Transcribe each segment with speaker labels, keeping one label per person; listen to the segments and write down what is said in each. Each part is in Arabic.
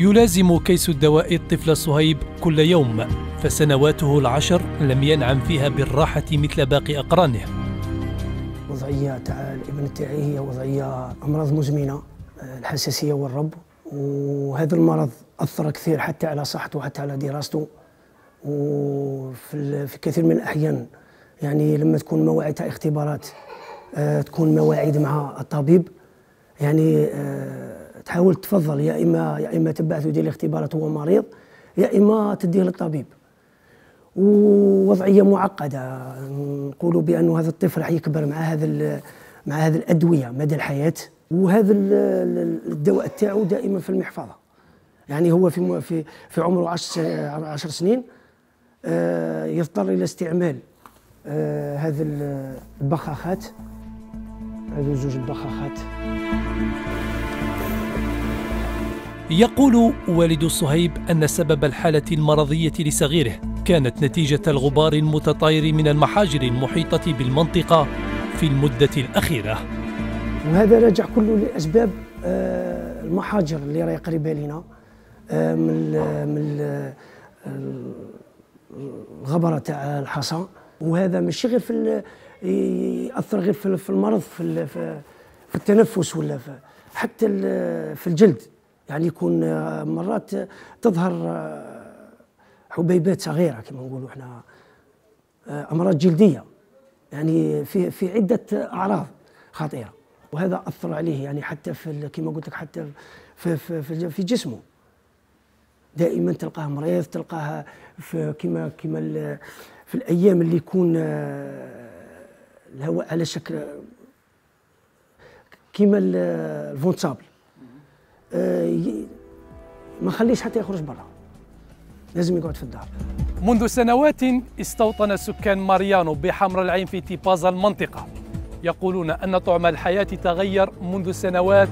Speaker 1: يلازم كيس الدواء الطفل صهيب كل يوم، فسنواته العشر لم ينعم فيها بالراحة مثل باقي أقرانه.
Speaker 2: وضعية تاع الابن تاعي هي وضعية أمراض مزمنة، الحساسية والرب، وهذا المرض أثر كثير حتى على صحته وحتى على دراسته. وفي كثير من الأحيان يعني لما تكون مواعيد تاع اختبارات تكون مواعيد مع الطبيب، يعني تحاول تفضل يا إما تبعث يدير الاختبارات وهو مريض، يا إما تديه للطبيب. ووضعية معقدة، نقولوا بأنه هذا الطفل راح يكبر مع هذه الأدوية مدى الحياة، وهذا الدواء تاعو دائما في المحفظة. يعني هو في عمره 10 سنين يضطر إلى استعمال هذه البخاخات، هذو زوج البخاخات.
Speaker 1: يقول والد صهيب أن سبب الحالة المرضية لصغيره كانت نتيجة الغبار المتطاير من المحاجر المحيطة بالمنطقة في المدة الأخيرة.
Speaker 2: وهذا راجع كله لأسباب المحاجر اللي راهي قريبة لنا من الغبرة تاع الحصى، وهذا ماشي غير يأثر غير في المرض في التنفس ولا حتى في الجلد. يعني يكون مرات تظهر حبيبات صغيرة كما نقولوا احنا، أمراض جلدية، يعني في عدة أعراض خطيرة، وهذا أثر عليه يعني حتى كما قلت لك حتى في جسمه. دائما تلقاه مريض، تلقاه كما في الأيام اللي يكون الهواء على شكل كما الفونتسابل، ما خليش حتى يخرج برا، لازم يقعد في الدار.
Speaker 1: منذ سنوات استوطن سكان ماريانو بحمر العين في تيبازا المنطقة يقولون أن طعم الحياة تغير منذ سنوات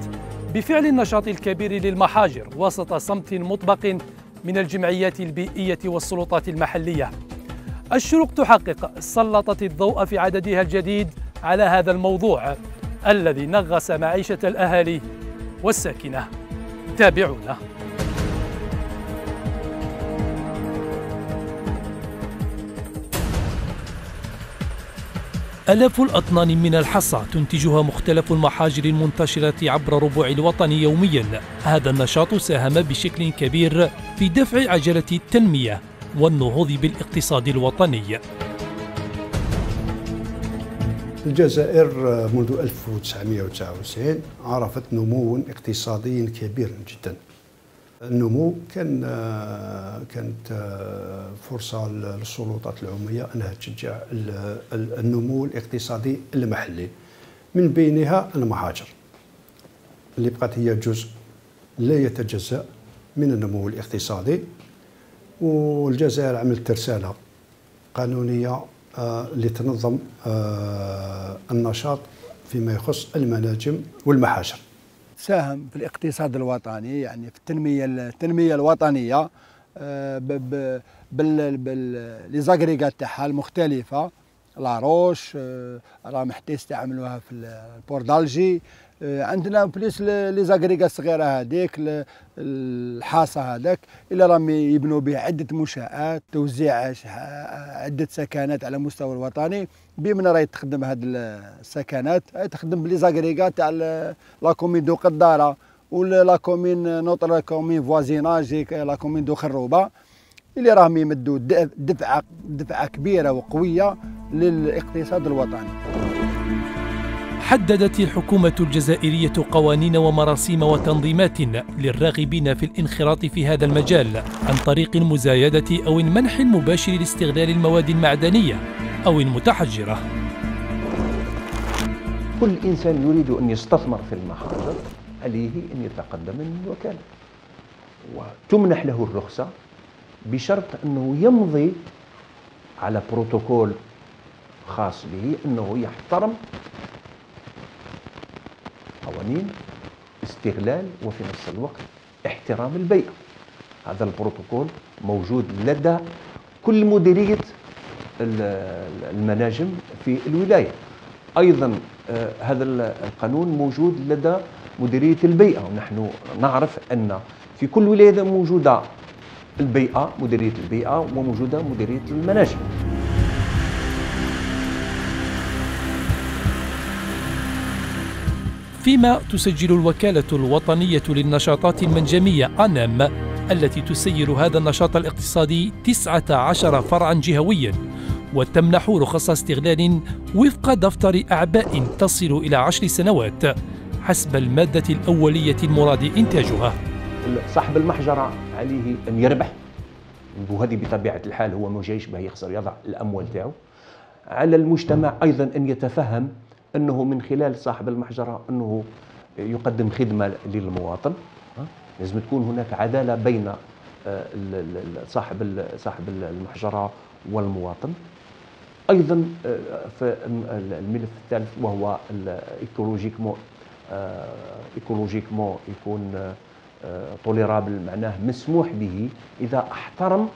Speaker 1: بفعل النشاط الكبير للمحاجر وسط صمت مطبق من الجمعيات البيئية والسلطات المحلية. الشروق تحقق سلطت الضوء في عددها الجديد على هذا الموضوع الذي نغص معيشة الأهالي والساكنة. تابعونا. آلاف الأطنان من الحصى تنتجها مختلف المحاجر المنتشرة عبر ربوع الوطن يوميا. هذا النشاط ساهم بشكل كبير في دفع عجلة التنمية والنهوض بالاقتصاد الوطني.
Speaker 3: الجزائر منذ 1999 عرفت نمو اقتصادي كبير جدا. النمو كانت فرصة للسلطات العمومية أنها تشجع النمو الاقتصادي المحلي، من بينها المحاجر اللي بقت هي جزء لا يتجزأ من النمو الاقتصادي. والجزائر عملت رسالة قانونية لتنظم النشاط فيما يخص المناجم والمحاجر.
Speaker 4: ساهم في الاقتصاد الوطني، يعني في التنمية الوطنية ليزاغريغات تاعها المختلفة. لاروش راهم حتى يستعملوها في البور دالجي. عندنا بليس ليزاغريغات الصغيرة هذيك الحاصة هذاك اللي راهم يبنوا به عدة منشآت، توزيع عدة سكنات على مستوى الوطني. بمن راهي تخدم هذه السكنات تخدم بليزاغريغات تاع لا كومين دو قدارة ولا لا كومين نوتر كومين فوازيناج لا كومين دو خروبة، اللي راهم يمدوا دفعة كبيرة وقوية للاقتصاد الوطني.
Speaker 1: حددت الحكومة الجزائرية قوانين ومراسيم وتنظيمات للراغبين في الانخراط في هذا المجال عن طريق المزايدة أو المنح المباشر لاستغلال المواد المعدنية أو المتحجرة.
Speaker 5: كل إنسان يريد أن يستثمر في المحاجر عليه أن يتقدم من الوكالة وتمنح له الرخصة بشرط أنه يمضي على بروتوكول خاص به أنه يحترم قوانين استغلال وفي نفس الوقت احترام البيئة. هذا البروتوكول موجود لدى كل مديرية المناجم في الولاية. أيضا هذا القانون موجود لدى مديرية البيئة، ونحن نعرف أن في كل ولاية موجودة البيئة، مديرية البيئة، وموجودة مديرية المناجم.
Speaker 1: فيما تسجل الوكالة الوطنية للنشاطات المنجمية أنام التي تسير هذا النشاط الاقتصادي 19 فرعا جهويا، وتمنح رخص استغلال وفق دفتر أعباء تصل إلى 10 سنوات حسب المادة الأولية المراد إنتاجها.
Speaker 5: صاحب المحجرة عليه أن يربح، وهذه بطبيعة الحال هو ما جايش به يخسر، يضع الأموال تاعو. على المجتمع أيضا أن يتفهم أنه من خلال صاحب المحجرة أنه يقدم خدمة للمواطن. لازم تكون هناك عدالة بين صاحب المحجرة والمواطن. أيضا في الملف الثالث وهو ايكولوجيكمون يكون توليرابل، معناه مسموح به إذا احترم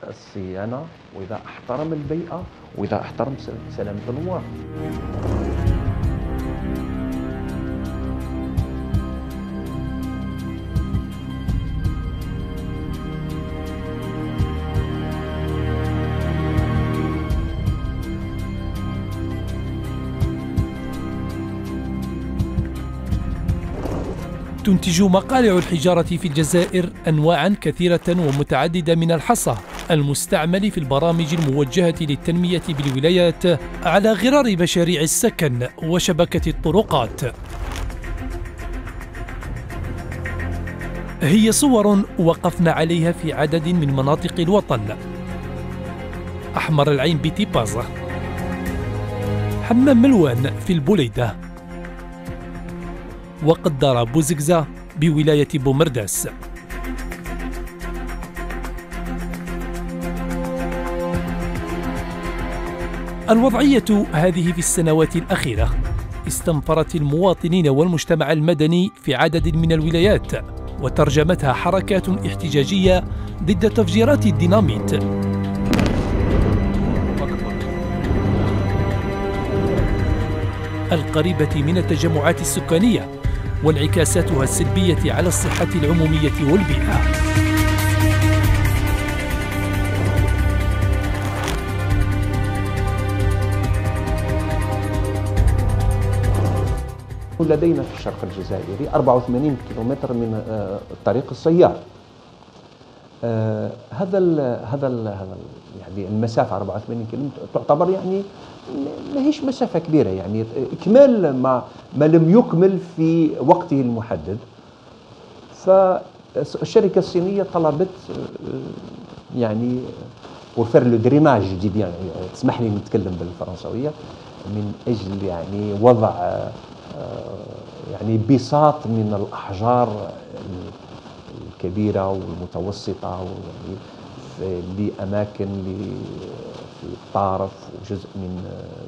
Speaker 5: الصيانة وإذا احترم البيئة وإذا احترم سلامة المواطن.
Speaker 1: تنتج مقالع الحجارة في الجزائر أنواعاً كثيرة ومتعددة من الحصى المستعمل في البرامج الموجهة للتنمية بالولايات على غرار مشاريع السكن وشبكة الطرقات. هي صور وقفنا عليها في عدد من مناطق الوطن: أحمر العين بتيبازا، حمام ملوان في البوليدة، وقدار بوزقزة بولاية بومرداس. الوضعية هذه في السنوات الأخيرة استنفرت المواطنين والمجتمع المدني في عدد من الولايات، وترجمتها حركات احتجاجية ضد تفجيرات الديناميت. القريبة من التجمعات السكانية وانعكاساتها السلبية على الصحة العمومية والبيئة.
Speaker 5: لدينا في الشرق الجزائري 84 كيلومتر من الطريق السيار. هذا يعني المسافة 84 كيلومتر تعتبر يعني ما هيش مسافة كبيرة، يعني إكمال ما لم يكمل في وقته المحدد. فالشركة الصينية طلبت يعني وفر لو دريناج جديد، يعني تسمح لي نتكلم بالفرنسوية، من أجل يعني وضع يعني بساط من الأحجار الكبيرة والمتوسطة لأماكن في الطارف وجزء من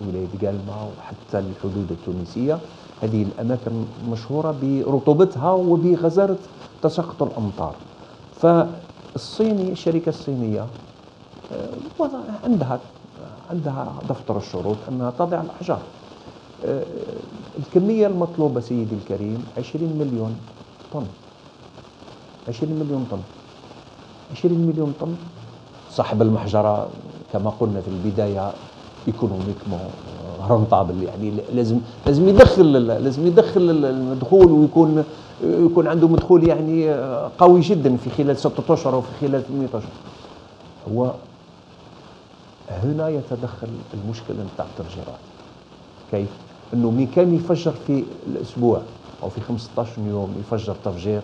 Speaker 5: ولاية قلمة وحتى الحدود التونسية. هذه الأماكن مشهورة برطوبتها وبغزارة تساقط الأمطار. فالصيني، الشركة الصينية عندها دفتر الشروط أنها تضع الأحجار. الكمية المطلوبة سيدي الكريم 20 مليون طن. 20 مليون طن. 20 مليون طن. صاحب المحجرة كما قلنا في البداية ايكونوميكمون رنطابل، يعني لازم يدخل المدخول، ويكون عنده مدخول يعني قوي جدا في خلال 6 أشهر وفي خلال 8 أشهر. هو هنا يتدخل المشكلة نتاع التفجيرات. كيف؟ انه مين كان يفجر في الاسبوع او في 15 يوم يفجر تفجير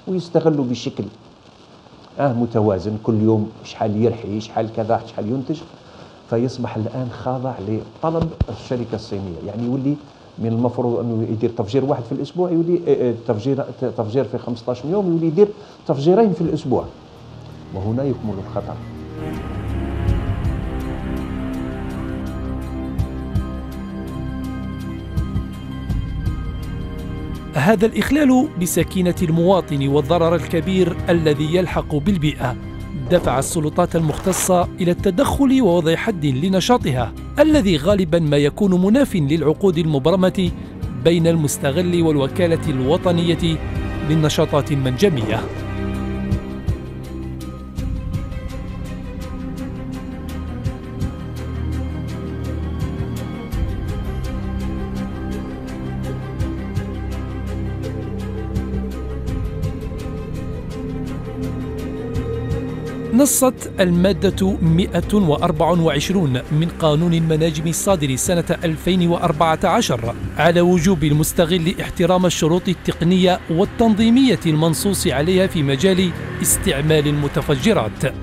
Speaker 5: ويستغله بشكل متوازن، كل يوم شحال يرحي، شحال كذا، شحال ينتج، فيصبح الان خاضع لطلب الشركه الصينيه. يعني يولي من المفروض انه يدير تفجير واحد في الاسبوع، يولي تفجير في 15 يوم يولي يدير تفجيرين في الاسبوع، وهنا يكمن الخطر.
Speaker 1: هذا الإخلال بسكينة المواطن والضرر الكبير الذي يلحق بالبيئة دفع السلطات المختصة إلى التدخل ووضع حد لنشاطها الذي غالبا ما يكون مناف للعقود المبرمة بين المستغل والوكالة الوطنية للنشاطات المنجمية. نصت المادة 124 من قانون المناجم الصادر سنة 2014 على وجوب المستغل احترام الشروط التقنية والتنظيمية المنصوص عليها في مجال استعمال المتفجرات.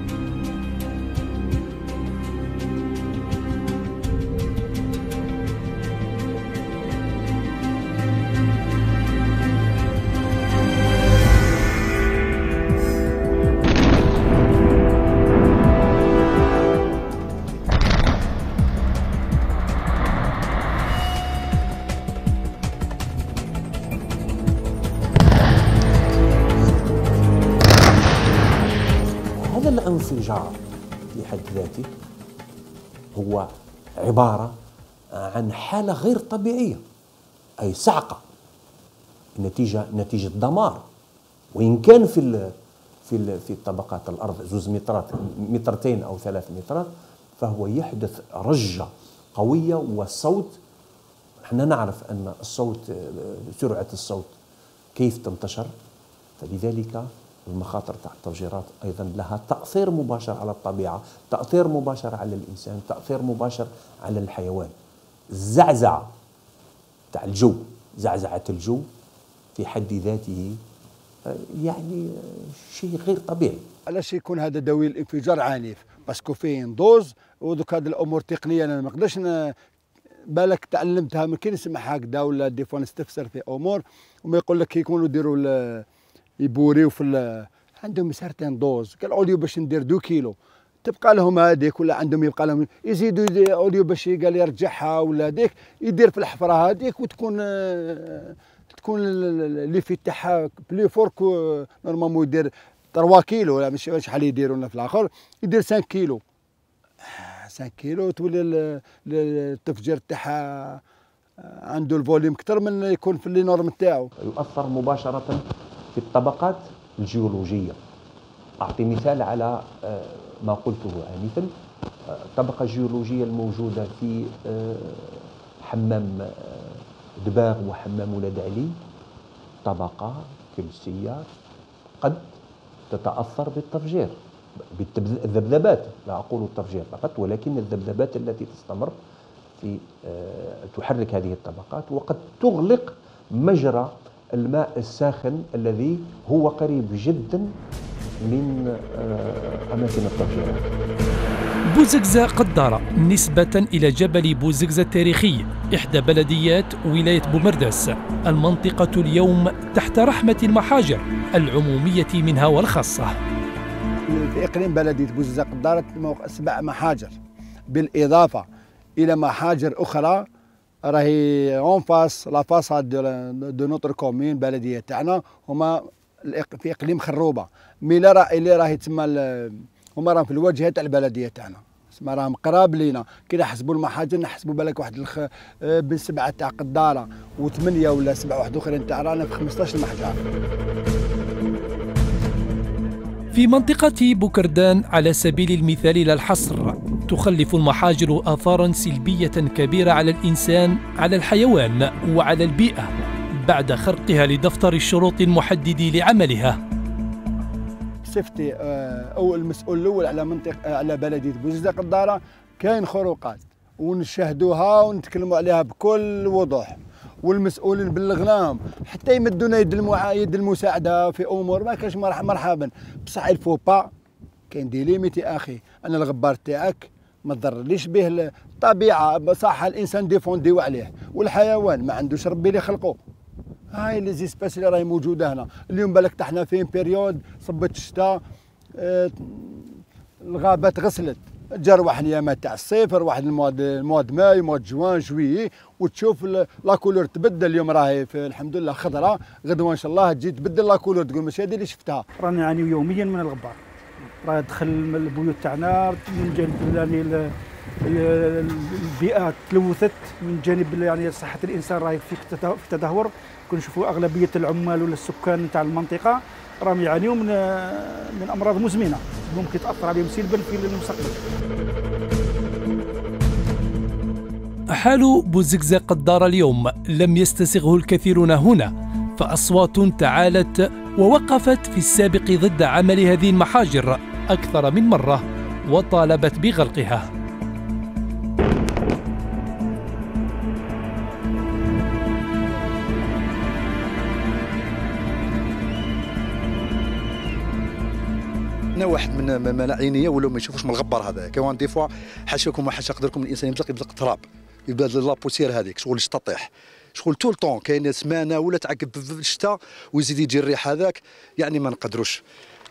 Speaker 5: هذا الانفجار في حد ذاته هو عبارة عن حالة غير طبيعية، أي صعقة نتيجة دمار. وإن كان في طبقات الأرض 2 مترات 2 أو 3 مترات، فهو يحدث رجة قوية وصوت. نحن نعرف أن الصوت، سرعة الصوت كيف تنتشر، فلذلك المخاطر تاع التفجيرات أيضا لها تأثير مباشر على الطبيعة، تأثير مباشر على الإنسان، تأثير مباشر على الحيوان. الزعزعة تاع الجو، زعزعة الجو في حد ذاته يعني شيء غير طبيعي.
Speaker 4: علاش يكون هذا دوي الانفجار عنيف؟ باسكو فيه دوز، ودوك هذه الامور التقنيه انا ما نقدرش بالك تعلمتها، ما كاين نسمعها هكذا ولا دي فوا نستفسر في امور وما يقول لك يكونوا يديروا يبوريو عندهم سارتين دوز. قال اوليو باش ندير 2 كيلو تبقى لهم هذيك، ولا عندهم يبقى لهم يزيدوا اوليو باش قال يرجعها ولا هذيك يدير في الحفره هذيك، وتكون اللي في تاعها بلي فورك نورمالمون يدير 3 كيلو، ولا مش شحال يديروا في الاخر يدير 5 كيلو. 5 كيلو تولي التفجير تاعها عنده الفوليوم اكثر من يكون في اللي نورم تاعو.
Speaker 5: يؤثر مباشرة في الطبقات الجيولوجية. أعطي مثال على ما قلته آنفا. الطبقة الجيولوجية الموجودة في حمام دباغ وحمام ولاد علي طبقة كلسية قد تتأثر بالتفجير، بالذبذبات، لا أقول التفجير فقط، ولكن الذبذبات التي تستمر في تحرك هذه الطبقات، وقد تغلق مجرى الماء الساخن الذي هو قريب جدا من أماكن التفجيرات.
Speaker 1: بوزقزة قدارة نسبة إلى جبل بوزقزة التاريخي، إحدى بلديات ولاية بومرداس. المنطقة اليوم تحت رحمة المحاجر العمومية منها والخاصة.
Speaker 4: في إقليم بلدية بوزقزة قدارة 7 محاجر، بالإضافة إلى محاجر أخرى راهي اون فاس لا فاساد دو نوتر كومين بلديه تاعنا، هما في اقليم خروبه. مي اللي راهي تسمى هما راهم في الواجهه تاع البلديه تاعنا، تسمى راهم قراب لينا. كي نحسبوا المحاجر نحسبوا بالك واحد بين 7 تاع قداره و8 ولا 7 واحد اخرين تاع رانا في 15 محجر.
Speaker 1: في منطقة بوكردان على سبيل المثال لا الحصر، تخلف المحاجر آثاراً سلبية كبيرة على الإنسان، على الحيوان وعلى البيئة بعد خرقها لدفتر الشروط المحدد لعملها.
Speaker 4: سيفتي أو المسؤول الأول على منطقة على بلدية بوزقزة قدارة كاين خروقات ونشاهدوها ونتكلموا عليها بكل وضوح، والمسؤولين بلغناهم حتى يمدونا يد المساعده في امور ما كانش مرحبا. بصح الفو با كاين دي ليميتي اخي. انا الغبار تاعك ما تضرليش به الطبيعه، صح الانسان ديفونديو عليه، والحيوان ما عندوش ربي اللي خلقه. هاي لي زيسباس اللي راهي موجوده هنا اليوم. بالك احنا فين بيريود صبت الشتاء، الغابات غسلت، جا رواح الايامات تاع الصيف، رواح المواد ماي، مواد جوان، جويي، وتشوف لا كولور تبدل. اليوم راهي الحمد لله خضراء، غدوه ان شاء الله تجي تبدل لا كولور، تقول ماشي هذه اللي شفتها.
Speaker 6: رانا نعاني يوميا من الغبار، راه دخل البيوت تاعنا من جانب يعني البيئه تلوثت، من جانب يعني صحه الانسان راهي في تدهور. كنشوفوا اغلبيه العمال ولا السكان تاع المنطقه راهم يعانيوا من امراض مزمنه ممكن تاثر عليهم سلبا في المستقبل.
Speaker 1: حال بوزقزة قدارة اليوم لم يستسغه الكثيرون هنا، فأصوات تعالت ووقفت في السابق ضد عمل هذه المحاجر أكثر من مرة وطالبت بغلقها.
Speaker 7: انا واحد من عينيا ولا ما يشوفوش من الغبار هذا كمان دي فوا حاشاكم حاشا قدركم الانسان يبزق التراب يبدا لابوسير هذيك شغل الشتا طيح شغل طول طون كاين سمانه ولا تعقب في الشتاء ويزيد يجي الريح هذاك يعني ما نقدروش.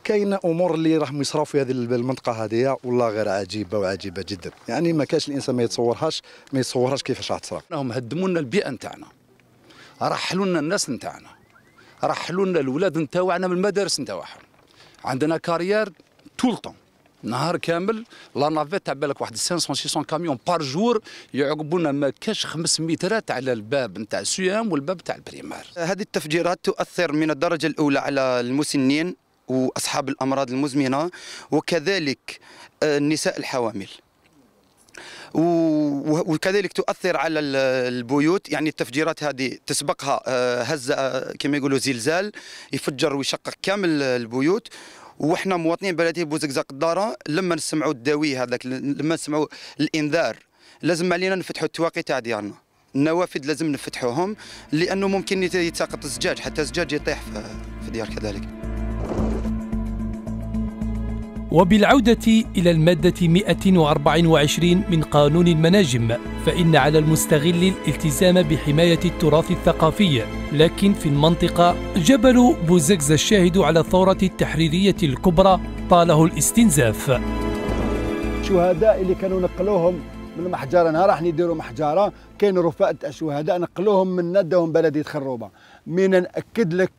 Speaker 7: كاين امور اللي راهم يصراو في هذه المنطقه هذه والله غير عجيبه وعجيبه جدا يعني ما كاش الانسان ما يتصورهاش كيفاش راح تصرا.
Speaker 8: راهم هدموا لنا البيئه نتاعنا رحلوا لنا الناس نتاعنا رحلوا لنا الاولاد نتاعنا من المدارس نتاعهم. عندنا كارير طول طون نهار كامل لا نافيت تاع بالك واحد 500 600 كاميون بار جور يعقبونا ما كاش 5 مترات على الباب نتاع السيام والباب تاع البريمار.
Speaker 9: هذه التفجيرات تؤثر من الدرجه الاولى على المسنين واصحاب الامراض المزمنه وكذلك النساء الحوامل وكذلك تؤثر على البيوت. يعني التفجيرات هذه تسبقها هزه كما يقولوا زلزال يفجر ويشقق كامل البيوت. وحنا مواطنين بلديه بوزقزاق الداره لما نسمعوا الدوي هذاك لما نسمعوا الانذار لازم علينا نفتحوا التواقيت ديالنا النوافذ لازم نفتحوهم لانه ممكن يتساقط الزجاج حتى الزجاج يطيح في ديار كذلك.
Speaker 1: وبالعودة إلى المادة 124 من قانون المناجم فإن على المستغل الالتزام بحماية التراث الثقافي. لكن في المنطقة جبل بوزقزة الشاهد على الثورة التحريرية الكبرى طاله الاستنزاف.
Speaker 4: الشهداء اللي كانوا نقلوهم من محجرة نهار راح نديروا محجرة كانوا رفقة الشهداء نقلوهم من ندهم بلدية خروبة. من نأكد لك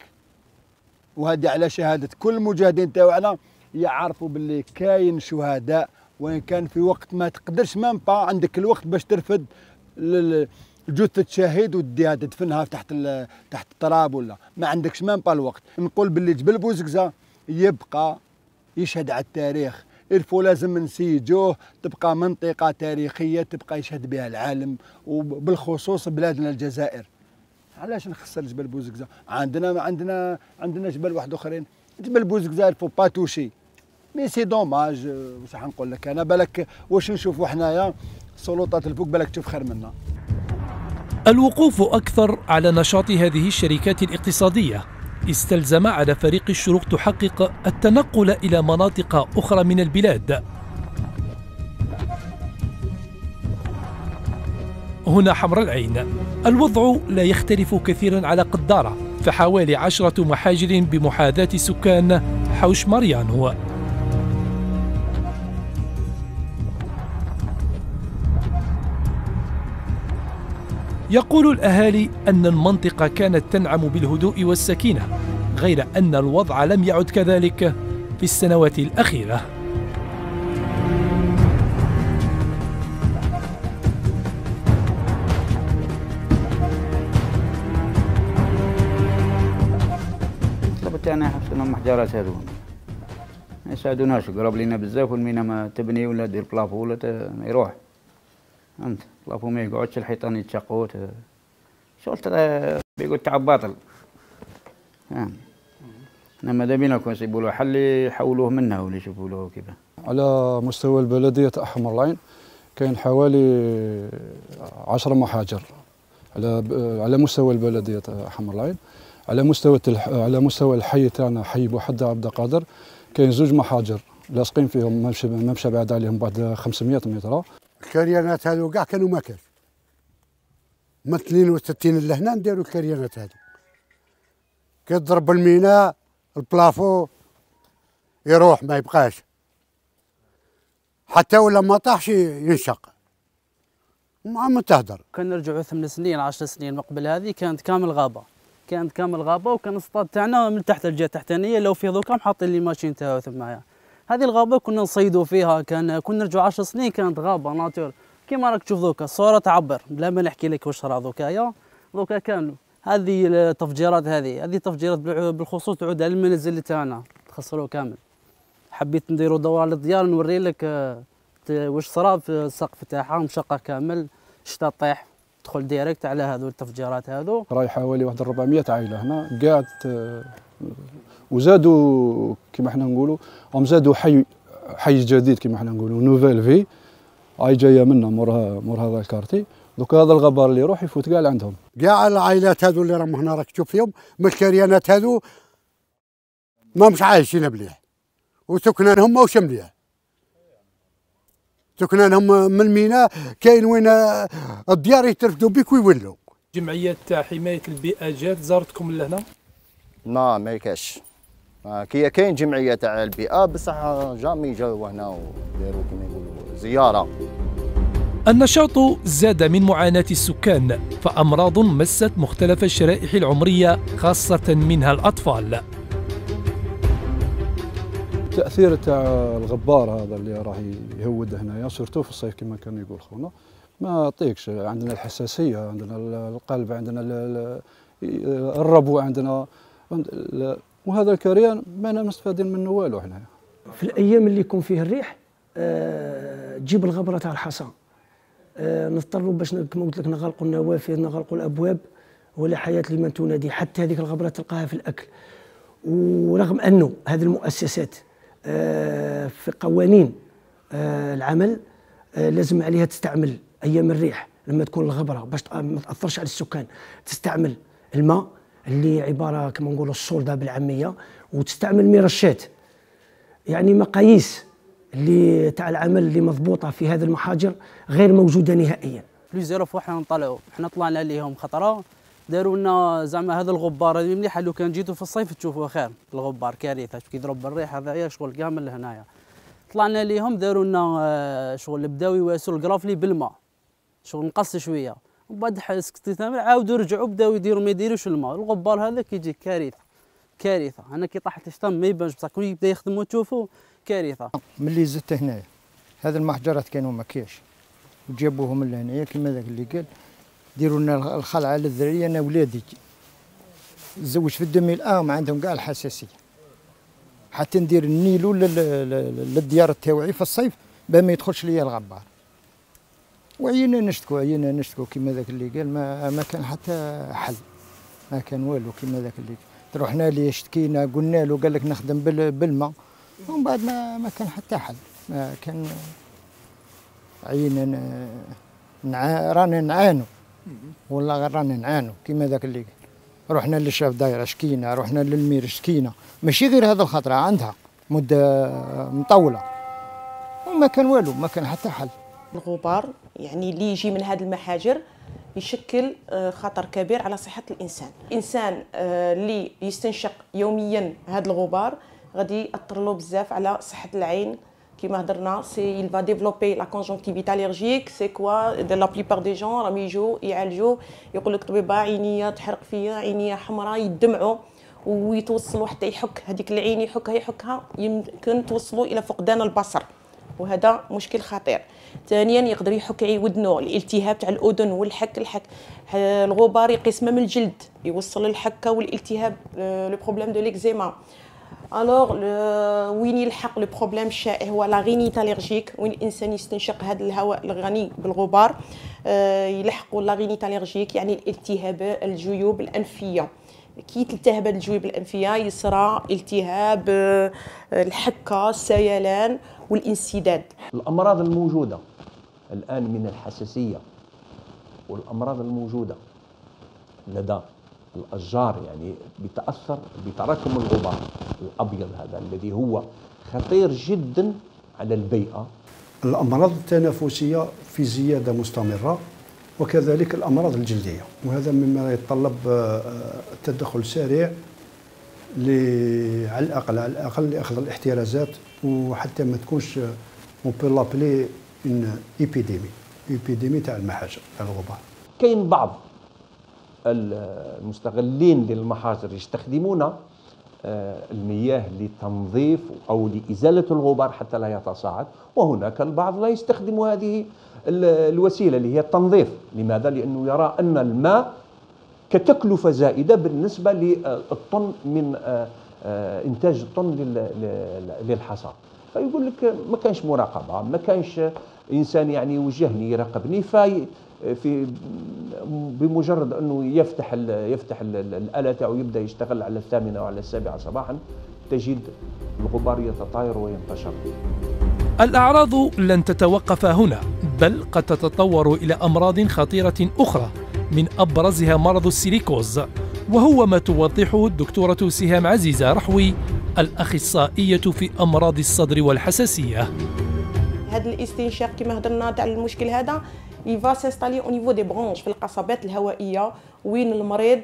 Speaker 4: وهذه على شهادة كل المجاهدين تاعنا يعرفوا باللي كاين شهداء وين كان في وقت ما تقدرش مامبا عندك الوقت باش ترفد جثة شهيد وديها تدفنها تحت التراب ولا ما عندكش مامبا الوقت. نقول باللي جبل بوزقزة يبقى يشهد على التاريخ الفو لازم نسيجوه تبقى منطقة تاريخية تبقى يشهد بها العالم وبالخصوص بلادنا الجزائر. علاش نخسر جبل بوزقزة؟ عندنا جبل واحد اخرين جبل بوزقزة الفو با توشي مي سي دوماج. واش راح نقول لك انا بالك واش نشوفوا حنايا سلطات الفوق بالك تشوف خير منا.
Speaker 1: الوقوف أكثر على نشاط هذه الشركات الاقتصادية استلزم على فريق الشروق تحقق التنقل إلى مناطق أخرى من البلاد. هنا حمر العين الوضع لا يختلف كثيرا على قدارة فحوالي 10 محاجر بمحاذاة سكان حوش ماريانو. يقول الأهالي أن المنطقة كانت تنعم بالهدوء والسكينة غير أن الوضع لم يعد كذلك في السنوات الأخيرة.
Speaker 10: طلبت أنا حفظنا المحجرات هذو ما يساعدوناش قرب لينا بزاف والمينا ما تبني ولا دير بلافو ولا ما يروح فهمت بلافو ما يقعدش الحيطان يتشقوا شغل بيقول تعب باطل فاهم. احنا ماذا بينا كون يسيبوا له حل يحولوه منها ولا يشوفوا له كيف.
Speaker 11: على مستوى البلدية أحمر العين كاين حوالي 10 محاجر على مستوى البلدية أحمر العين. على مستوى الحي تاعنا حي بوحدة عبد القادر كاين 2 محاجر لاصقين فيهم ممشى بعد عليهم بعد 500 متر.
Speaker 12: الكريانات هذو كاع كانوا ما كانش من 62 لهنا نديروا الكريانات هذو كيضرب الميناء البلافو يروح ما يبقاش حتى ولا ما طاحش ينشق ما تهدر.
Speaker 13: كان نرجعوا 8 سنين 10 سنين من قبل هذه كانت كامل غابه وكان الصطاد تاعنا من تحت الجهه التحتانيه لو في ذوكام حاطين لي ماشين تاعو ثمايا. هذه الغابه كنا نصيدوا فيها كنا نرجعوا 10 سنين كانت غابه ناتور كيما راك تشوف ذوكا الصوره تعبر بلا ما نحكي لك واش راه ذوكا كانوا. هذه التفجيرات هذه تفجيرات بالخصوص تعود على المنازل تاعنا تخسروا كامل. حبيت نديروا دوره للديار نوري لك واش صرا في السقف تاعها مشقه كامل شتا طيح تدخل ديريكت على هذو التفجيرات هذو.
Speaker 11: راهي حوالي واحد 400 عائله هنا قاعد وزادوا كما احنا نقولوا هم زادوا حي جديد كما حنا نقولوا نوفيل في هاي جايه منا مور هذا الكارتي. دوك هذا الغبار اللي يروح يفوت كاع عندهم.
Speaker 12: كاع العائلات هذو اللي راهم هنا راك تشوف فيهم من الكريانات هذو ما مش عايشين مليح، وسكنانهم ماهوش مليح. سكنانهم من الميناء كاين وين الديار يترفدوا بك ويولوا.
Speaker 1: جمعية حماية البيئة جات زارتكم لهنا؟
Speaker 14: ما كاش. كاين جمعية تاع البيئة بصح جامي جاو هنا وداروا كما يقولوا زيارة.
Speaker 1: النشاط زاد من معاناة السكان، فأمراض مست مختلف الشرائح العمرية خاصة منها الأطفال.
Speaker 11: التأثير تاع الغبار هذا اللي راه يهود هنايا سورتو في الصيف كما كان يقول خونا ما طيقش. عندنا الحساسية، عندنا القلب، عندنا الربو، عندنا وهذا الكريان ما مستفادين منه والو هنا.
Speaker 2: في الأيام اللي يكون فيه الريح تجيب الغبرة تاع الحصى، نضطروا باش كما قلت لك نغلقوا النوافذ، نغلقوا الابواب، ولا حياه لمن تنادي. حتى هذيك الغبره تلقاها في الاكل. ورغم انه هذه المؤسسات في قوانين العمل لازم عليها تستعمل ايام الريح لما تكون الغبره باش ما تاثرش على السكان، تستعمل الماء اللي عباره كما نقولوا الصولده بالعاميه، وتستعمل مرشات. يعني مقاييس اللي تاع العمل اللي مضبوطه في هذه المحاجر غير موجوده نهائيا.
Speaker 13: بليزيرو حنا نطلعوا، حنا طلعنا ليهم خطره داروا لنا زعما هذا الغبار هذه مليحه. لو كان جيتوا في الصيف تشوفوا خير، الغبار كارثه كي يضرب بالريح هذا شغل كامل هنايا. طلعنا ليهم داروا لنا شغل بداو يواسوا القرافلي بالماء، شغل نقص شويه، ومن بعد سكتي ثامر عاودوا رجعوا بداو يديروا ما يديروش الماء. الغبار هذا كيجي كارثه. انا كي طاحت الشتم ما يبانش بصح كون يبدا يخدموا تشوفوا كارثه.
Speaker 15: ملي زدت هنايا هذه المحجرات كانوا ما كاينش، وجابوهم من هنايا كما ذاك اللي قال ديروا لنا الخلعه للذريه. انا ولادي تزوج في 2001 ما عندهم كاع الحساسيه، حتى ندير النيلو للديار تاوعي في الصيف باه ما يدخلش ليا الغبار. وعينا نشتكوا كما ذاك اللي قال ما كان حتى حل، ما كان والو كما ذاك اللي رحنا ليه شتكينا قلنا له قال لك نخدم بالماء، ومن بعد ما كان حتى حل. ما كان عينا رانا نعانوا والله رانا نعانوا كما ذاك اللي قال. رحنا للشاف دايره شكينا، رحنا للمير شكينا، ماشي غير هذا الخطره عندها مده مطوله وما كان والو، ما كان حتى حل.
Speaker 16: الغبار يعني اللي يجي من هذه المحاجر يشكل خطر كبير على صحة الإنسان. الإنسان اللي يستنشق يوميا هذا الغبار غادي يأثر له بزاف على صحة العين. كما هضرنا سي il va développer la conjonctivite allergique. سي كوا لا بليبار دي جون راهم يجوا يعالجوا يقول لك طبيبه عينيه تحرق فيا، عينيه حمراء، يدمعوا ويتوصلوا حتى يحك هذيك العين، يحكها يمكن توصلوا الى فقدان البصر، وهذا مشكل خطير. ثانيا يقدر يحك ودنه، الالتهاب تاع الاذن والحك. الغبار يقسم من الجلد يوصل للحكه والالتهاب، لو بروبليم دو ليكزيما. الوغ وين يلحق لو بروبليم الشائع هو لا رينيت اليرجيك، وين الانسان يستنشق هذا الهواء الغني بالغبار يلحقوا لا رينيت اليرجيك، يعني الالتهاب الجيوب الانفيه. كي تلتهب الجيوب الانفيه يصرى التهاب الحكه، السيلان والانسداد.
Speaker 5: الأمراض الموجودة الآن من الحساسية والأمراض الموجودة لدى الأشجار يعني بتأثر بتراكم الغبار الأبيض هذا الذي هو خطير جدا على البيئة.
Speaker 3: الأمراض التنفسية في زيادة مستمرة، وكذلك الأمراض الجلدية، وهذا مما يتطلب تدخل سريع على الأقل لأخذ الاحترازات، وحتى ما تكونش اون بو لابلي اون ايبيديمي تاع المحاجر تاع الغبار.
Speaker 5: كاين بعض المستغلين للمحاجر يستخدمون المياه لتنظيف أو لإزالة الغبار حتى لا يتصاعد، وهناك البعض لا يستخدم هذه الوسيلة اللي هي التنظيف. لماذا؟ لأنه يرى أن الماء كتكلفة زائدة بالنسبة للطن من إنتاج الطن للحصاد، فيقول لك ما كانش مراقبة، ما كانش إنسان يعني يوجهني يراقبني. في بمجرد انه يفتح الآلة تاعو يبدا يشتغل على 8 أو على 7 صباحا تجد الغبار يتطاير وينتشر.
Speaker 1: الأعراض لن تتوقف هنا، بل قد تتطور إلى أمراض خطيرة أخرى، من أبرزها مرض السيليكوز، وهو ما توضحه الدكتورة سهام عزيزة رحوي الأخصائية في أمراض الصدر والحساسية.
Speaker 16: هذا الاستنشاق كما هضرنا تاع المشكل هذا يفا سانستالي او نيفو دي برونش في القصبات الهوائيه، وين المريض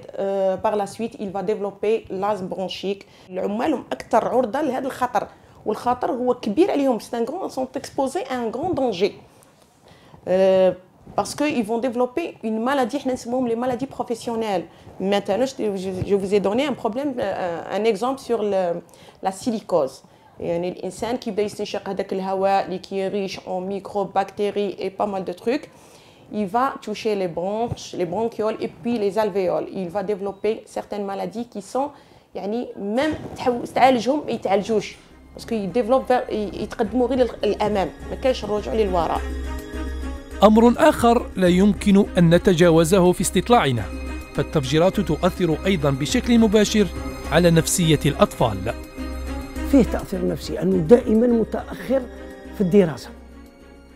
Speaker 16: باغ لا سويت il va développer l'asthme bronchique. العمال هم اكثر عرضه لهذا الخطر، والخطر هو كبير عليهم. سي ان غران سون اكسبوزي ان غران دونجي parce que ils vont développer une maladie حنا نسموهم les maladies professionnelles. Maintenant je vous ai donné un problème, un exemple sur la silicose. يعني الانسان كيبدا يستنشق هذاك الهواء اللي كيريش en microbes, bactéries et pas mal de trucs. Il va toucher les bronches, les bronchioles et puis les alvéoles. Il va développer certaines maladies qui sont يعني même تعالجهم ما يتعالجوش باسكو يديفلوب يتقدموا غير للامام، ما كاينش الرجوع للوراء.
Speaker 1: أمر آخر لا يمكن أن نتجاوزه في استطلاعنا، فالتفجيرات تؤثر أيضا بشكل مباشر على نفسية الأطفال.
Speaker 2: فيه تأثير نفسي، أنه دائما متأخر في الدراسة،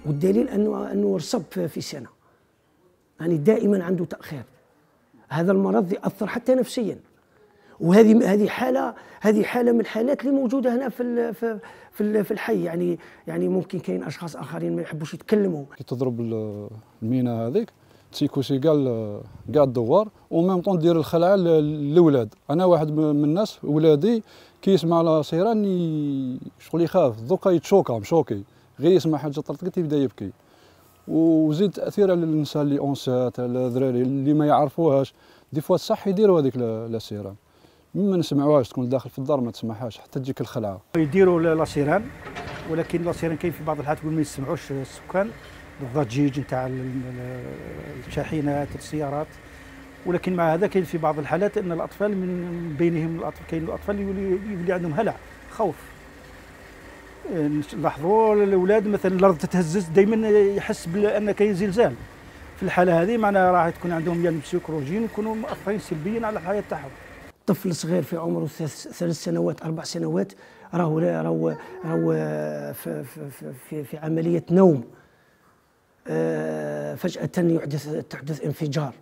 Speaker 2: والدليل أنه رسب في سنة، يعني دائما عنده تأخير. هذا المرض يأثر حتى نفسيا، وهذه حالة من الحالات اللي موجودة هنا في الحي. يعني ممكن كاين أشخاص آخرين ما يحبوش يتكلموا.
Speaker 11: كي تضرب المينا هذيك تيكوسي كاع الدوار، وميم طون دير الخلعه للولاد. انا واحد من الناس ولادي كيسمع لا سيران شغل يخاف، دوكا يتشوكا مشوكي، غير يسمع حاجه طرطقت يبدا يبكي. وزيد تاثير على النساء اللي اونسات، على الدراري اللي ما يعرفوهاش، دي فوا صح يديروا هذيك لا سيران، ما نسمعوهاش، تكون داخل في الدار ما تسمعهاش حتى تجيك الخلعه.
Speaker 6: يديروا لا سيران، ولكن لا سيران كاين في بعض الحالات وين ما يسمعوش السكان الضجيج نتاع الشاحنات السيارات. ولكن مع هذا كاين في بعض الحالات ان الاطفال من بينهم كاين الاطفال يولي عندهم هلع خوف. نلاحظوا الاولاد مثلا الارض تتهزز دائما يحس بان كاين زلزال. في الحاله هذه معناها راح تكون عندهم يعني بسيكولوجيين يكونوا مؤثرين سلبيا على الحياه تاعهم.
Speaker 2: طفل صغير في عمره 3 سنوات 4 سنوات راهو في عمليه نوم، فجأة تحدث انفجار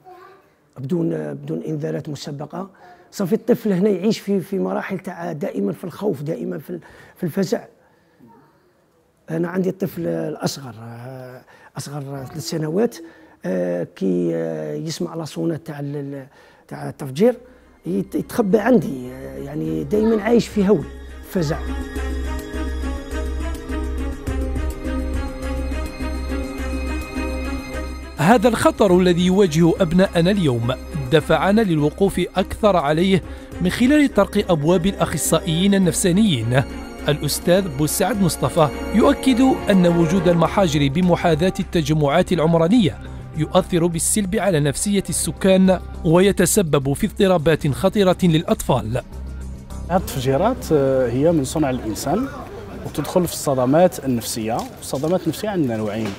Speaker 2: بدون انذارات مسبقة. صافي الطفل هنا يعيش في مراحل تاع دائما في الخوف، دائما في الفزع. أنا عندي الطفل الأصغر 3 سنوات، كي يسمع لاصونات تاع التفجير يتخبى عندي، يعني دائما عايش في هول فزع.
Speaker 1: هذا الخطر الذي يواجه أبناءنا اليوم دفعنا للوقوف أكثر عليه من خلال طرق أبواب الأخصائيين النفسانيين. الأستاذ بوسعد مصطفى يؤكد أن وجود المحاجر بمحاذاة التجمعات العمرانية يؤثر بالسلب على نفسية السكان ويتسبب في اضطرابات خطيرة للأطفال.
Speaker 17: هذه التفجيرات هي من صنع الإنسان وتدخل في الصدمات النفسية. الصدمات النفسية عندنا نوعين،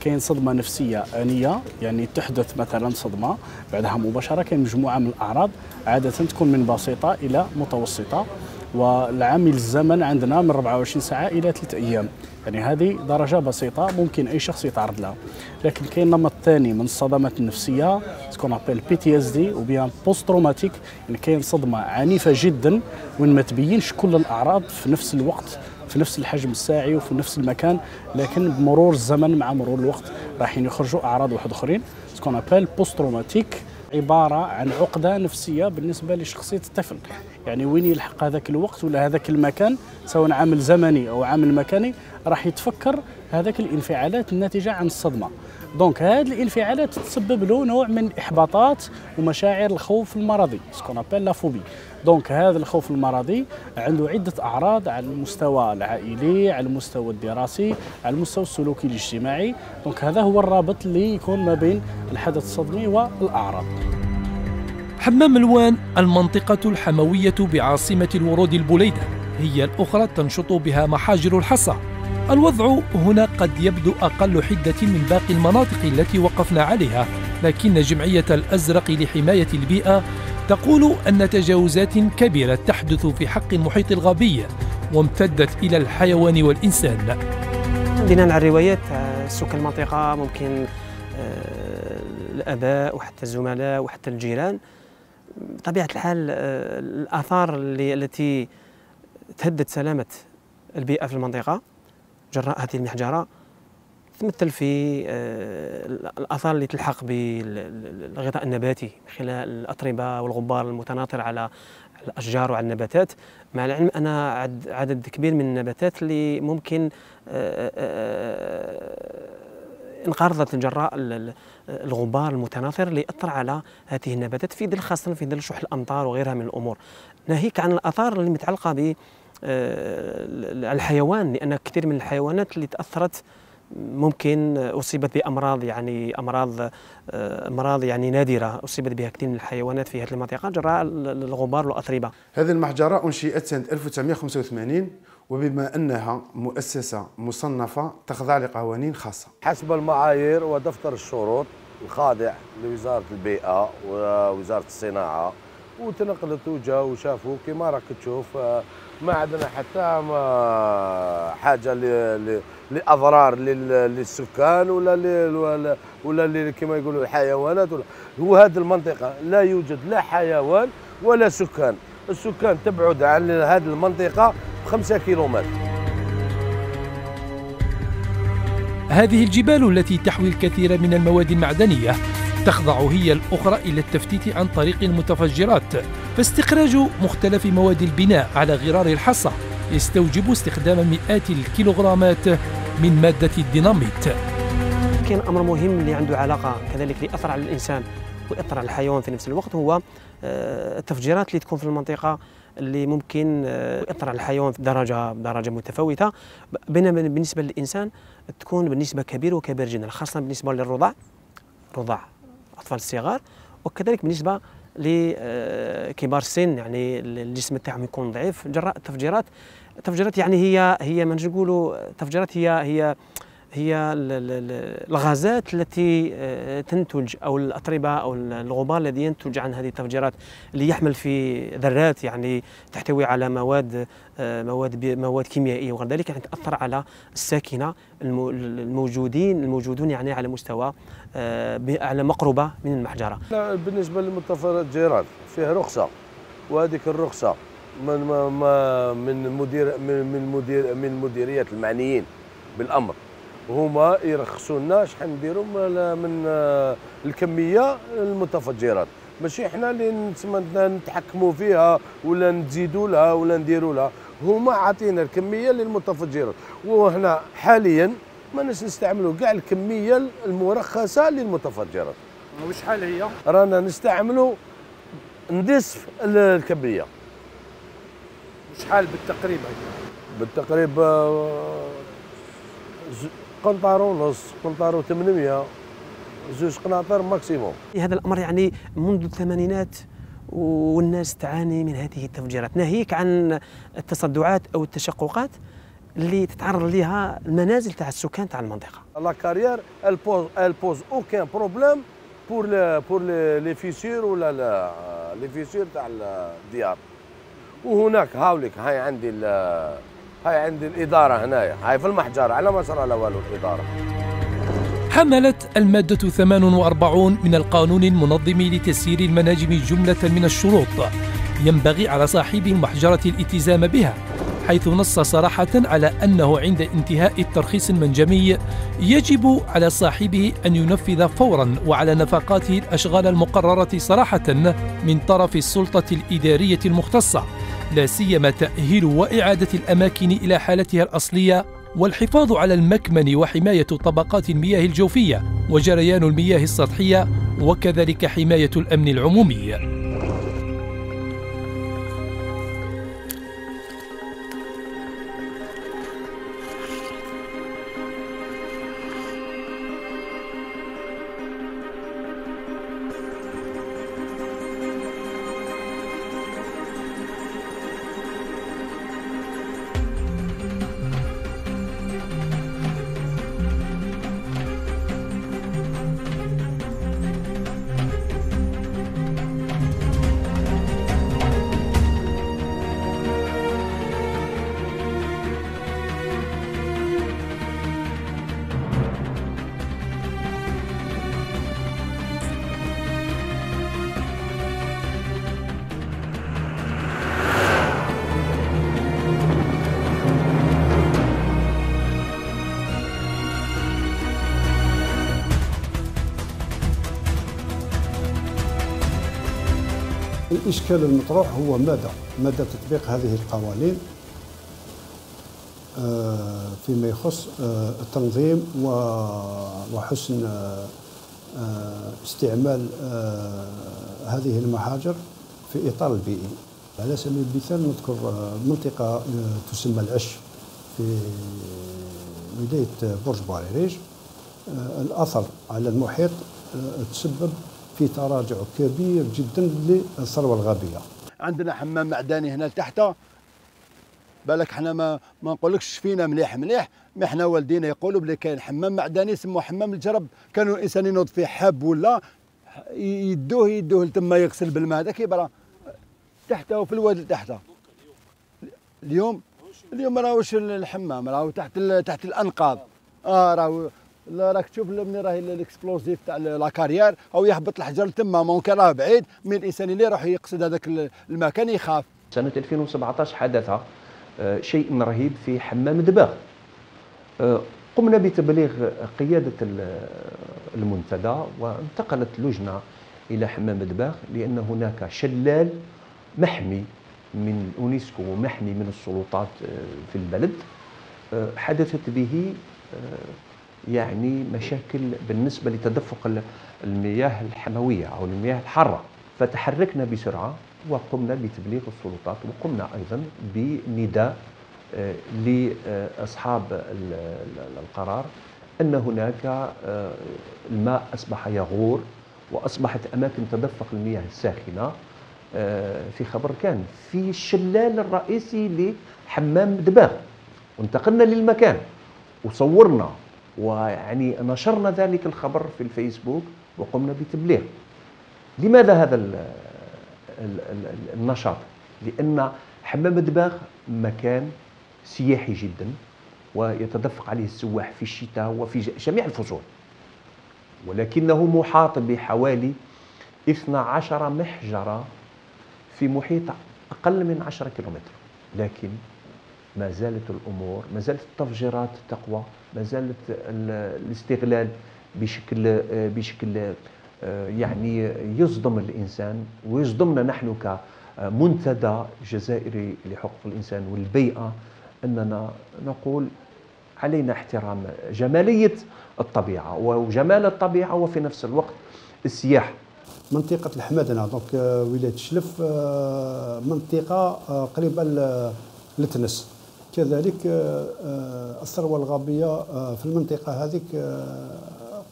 Speaker 17: كاين صدمة نفسية آنية، يعني تحدث مثلا صدمة بعدها مباشرة كاين مجموعة من الأعراض عادة تكون من بسيطة إلى متوسطة، والعامل الزمن عندنا من 24 ساعة إلى 3 أيام، يعني هذه درجة بسيطة ممكن أي شخص يتعرض لها. لكن كاين النمط الثاني من الصدمات النفسية سكون أبيل PTSD وبيان بوست تروماتيك، يعني كاين صدمة عنيفة جدا وين ما تبينش كل الأعراض في نفس الوقت في نفس الحجم الساعي وفي نفس المكان، لكن بمرور الزمن مع مرور الوقت رايحين يخرجوا أعراض واحد أخرين. سكون أبيل بوست تروماتيك عبارة عن عقدة نفسية بالنسبة لشخصية الطفل، يعني وين يلحق هذاك الوقت ولا هذاك المكان سواء عامل زمني أو عامل مكاني راح يتفكر هذاك الانفعالات الناتجة عن الصدمة. دونك هذه الانفعالات تسبب له نوع من إحباطات ومشاعر الخوف المرضي سكون أبيل لا فوبي. دونك هذا الخوف المرضي عنده عدة أعراض على المستوى العائلي، على المستوى الدراسي، على المستوى السلوكي الاجتماعي. دونك هذا هو الرابط اللي يكون ما بين الحدث الصدمي والأعراض.
Speaker 1: حمام الوان المنطقة الحموية بعاصمة الورود البليدة هي الأخرى تنشط بها محاجر الحصى. الوضع هنا قد يبدو أقل حدة من باقي المناطق التي وقفنا عليها، لكن جمعية الأزرق لحماية البيئة تقول أن تجاوزات كبيرة تحدث في حق المحيط الغابي وامتدت إلى الحيوان والإنسان.
Speaker 18: بناء على الروايات سكان المنطقة ممكن الآباء وحتى الزملاء وحتى الجيران، بطبيعة الحال الآثار التي تهدد سلامة البيئة في المنطقة جراء هذه المحجرة تمثل في الآثار اللي تلحق بالغطاء النباتي من خلال الأتربة والغبار المتناثر على الأشجار وعلى النباتات، مع العلم أن عدد كبير من النباتات اللي ممكن انقرضت جراء الغبار المتناثر اللي يأثر على هذه النباتات في ظل، خاصة في ظل شح الأمطار وغيرها من الأمور، ناهيك عن الآثار اللي متعلقة ب الحيوان، لأن كثير من الحيوانات اللي تأثرت ممكن أصيبت بأمراض أمراض نادرة أصيبت بها كثير من الحيوانات في هذه المنطقة جراء الغبار والأتربة.
Speaker 19: هذه المحجرة أنشئت سنة 1985 وبما أنها مؤسسة مصنفة تخضع لقوانين خاصة
Speaker 20: حسب المعايير ودفتر الشروط الخاضع لوزارة البيئة ووزارة الصناعة، وتنقلت وجاوا وشافوا كما راك تشوف ما عندنا حتى حاجة لأضرار للسكان ولا كما يقولوا الحيوانات. هو هذه المنطقة لا يوجد لا حيوان ولا سكان، السكان تبعد عن هذه المنطقة 5 كيلومتر.
Speaker 1: هذه الجبال التي تحوي الكثير من المواد المعدنية تخضع هي الأخرى إلى التفتيت عن طريق المتفجرات، فاستخراج مختلف مواد البناء على غرار الحصى يستوجب استخدام مئات الكيلوغرامات من مادة الديناميت.
Speaker 18: كاين أمر مهم اللي عنده علاقة كذلك اللي يأثر على الإنسان ويأثر على الحيوان في نفس الوقت، هو التفجيرات اللي تكون في المنطقة اللي ممكن يأثر على الحيوان بدرجة متفاوتة، بينما بالنسبة للإنسان تكون بالنسبة كبيرة جدا، خاصة بالنسبة للرضع الأطفال الصغار، وكذلك بالنسبة لكبار السن يعني الجسم تاعهم يكون ضعيف جراء التفجيرات. التفجيرات هي ما نقولوا التفجيرات هي الغازات التي تنتج او الاتربه او الغبار الذي ينتج عن هذه التفجيرات اللي يحمل في ذرات يعني تحتوي على مواد كيميائيه وغير ذلك، يعني تاثر على الساكنه الموجودون يعني على مستوى على مقربه من المحجره.
Speaker 20: بالنسبه للمتفجرات فيه رخصه، وهذيك الرخصه من المديريات المعنيين بالامر، هما يرخصوا لنا شحال نديروا من الكميه المتفجرات، ماشي احنا اللي نتحكموا فيها ولا نزيدوا لها ولا نديروا لها، هما عاطينا الكميه للمتفجرات، وهنا حاليا ما نستعملوا كاع الكميه المرخصه للمتفجرات.
Speaker 6: وشحال هي؟
Speaker 20: رانا نستعملوا نصف الكميه.
Speaker 6: شحال بالتقريب؟
Speaker 20: بالتقريب قنطار ونص، قنطار و800، 2 قناطر ماكسيموم.
Speaker 18: هذا الامر يعني منذ الثمانينات والناس تعاني من هذه التفجيرات، ناهيك عن التصدعات او التشققات اللي تتعرض لها المنازل تاع السكان تاع المنطقه.
Speaker 20: لا كارير elle pose aucun problème pour les fissures ولا لي فيسور تاع الديار. وهناك هاوليك هاي عندي الإدارة هنايا، هاي في المحجرة على ما صار لا والو الإدارة.
Speaker 1: حملت المادة 48 من القانون المنظم لتسيير المناجم جملة من الشروط ينبغي على صاحب المحجرة الالتزام بها، حيث نص صراحة على أنه عند انتهاء الترخيص المنجمي يجب على صاحبه أن ينفذ فوراً وعلى نفقاته الأشغال المقررة صراحة من طرف السلطة الإدارية المختصة، لا سيما تأهيل وإعادة الأماكن إلى حالتها الأصلية والحفاظ على المكمن وحماية طبقات المياه الجوفية وجريان المياه السطحية وكذلك حماية الأمن العمومي.
Speaker 3: الإشكال المطروح هو مدى تطبيق هذه القوانين فيما يخص التنظيم وحسن استعمال هذه المحاجر في إطار البيئي. على سبيل المثال نذكر منطقة تسمى العش في ولاية برج باريريج. الأثر على المحيط تسبب في تراجع كبير جدا للثروة الغابية.
Speaker 4: عندنا حمام معدني هنا تحت، بالك حنا ما نقولكش فينا مليح، ما حنا والدينا يقولوا بلي كاين حمام معدني سموه حمام الجرب، كانوا الانسان ينوض فيه حاب ولا يدوه لتما يغسل بالماء هذاك يبرى تحت وفي الواد تحت. اليوم راهوش الحمام، راهو تحت الانقاض. راهو راك تشوف ملي راهي الاكسبلوزيف تاع لا كارير او يهبط الحجر تما، ممكن راه بعيد من الانسان اللي يروح يقصد هذاك المكان يخاف.
Speaker 5: سنة 2017 حدث شيء رهيب في حمام دباغ. قمنا بتبليغ قيادة المنتدى وانتقلت لجنة إلى حمام دباغ لأن هناك شلال محمي من أونسكو ومحمي من السلطات في البلد حدثت به يعني مشاكل بالنسبة لتدفق المياه الحموية أو المياه الحارة، فتحركنا بسرعة وقمنا بتبليغ السلطات، وقمنا أيضا بنداء لأصحاب القرار أن هناك الماء أصبح يغور وأصبحت أماكن تدفق المياه الساخنة في خبركان في الشلال الرئيسي لحمام دباغ، وانتقلنا للمكان وصورنا ويعني نشرنا ذلك الخبر في الفيسبوك وقمنا بتبليغ. لماذا هذا النشاط؟ لأن حمام دباغ مكان سياحي جدا ويتدفق عليه السواح في الشتاء وفي جميع الفصول، ولكنه محاط بحوالي 12 محجرة في محيط أقل من 10 كيلومتر، لكن ما زالت الأمور، ما زالت التفجيرات تقوى، ما زالت الاستغلال بشكل يعني يصدم الإنسان ويصدمنا نحن كمنتدى جزائري لحقوق الإنسان والبيئة، أننا نقول علينا احترام جمالية الطبيعة وجمال الطبيعة وفي نفس الوقت السياحة.
Speaker 3: منطقة الحمادنة دونك ولاية الشلف منطقة قريبة لتنس، كذلك الثروة الغابية في المنطقة هذيك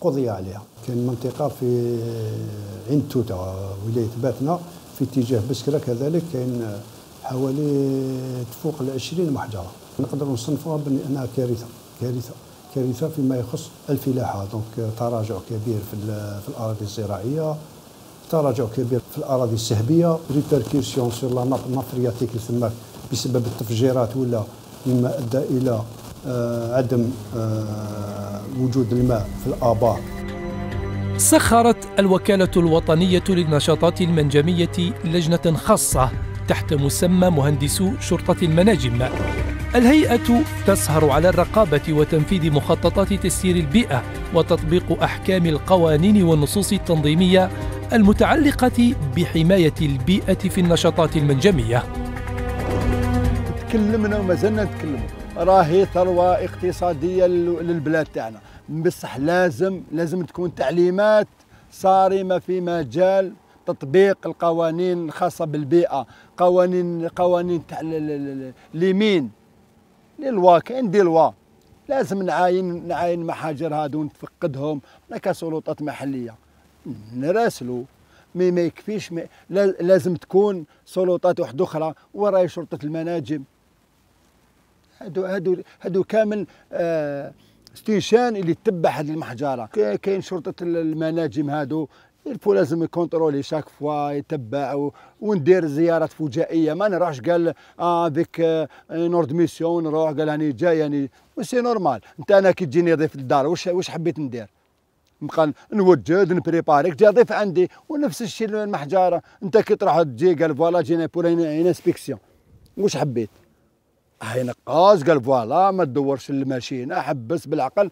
Speaker 3: قضي عليها. كاين منطقة في عين توتة ولاية باتنا في اتجاه بسكرة كذلك كاين حوالي تفوق 20 محجرة، نقدر نصنفوها بأنها كارثة فيما يخص الفلاحة. دونك تراجع كبير في الأراضي الزراعية، تراجع كبير في الأراضي السهبية، ريبركيسيون سور لا ناب فرياتيك تسمى بسبب التفجيرات ولا مما أدى إلى عدم وجود الماء في الآبار.
Speaker 1: سخرت الوكالة الوطنية للنشاطات المنجمية لجنة خاصة تحت مسمى مهندسو شرطة المناجم. الهيئة تسهر على الرقابة وتنفيذ مخططات تسيير البيئة وتطبيق أحكام القوانين والنصوص التنظيمية المتعلقة بحماية البيئة في النشاطات المنجمية.
Speaker 4: تكلمنا وما زلنا نتكلموا، راهي ثروة اقتصادية للبلاد تاعنا، بصح لازم تكون تعليمات صارمة في مجال تطبيق القوانين الخاصة بالبيئة، قوانين تاع اليمين للوا، كاين دي لوا لازم نعاين محاجر هادو ونتفقدهم كسلطات محلية نراسلوا، ما يكفيش لازم تكون سلطات واحدة أخرى وراي شرطة المناجم. هادو كامل ستيشان اللي تتبع هذه المحجرة. كاين شرطة المناجم هادو الفو لازم يكونترولي شاك فوا، يتبع وندير زيارات فجائيه، ما نروحش قال افيك نورد ميسيون نروح قال راني جاي يعني سي نورمال. انت انا كي تجيني ضيف للدار واش حبيت ندير؟ نبقى نوجد نبريباريك جا ضيف عندي، ونفس الشيء المحجره انت كي تروح تجي قال فوالا جينا بور انسبيكسيون واش حبيت؟ هاي نقاص قال فوالا ما تدورش الماشينه، حبس بالعقل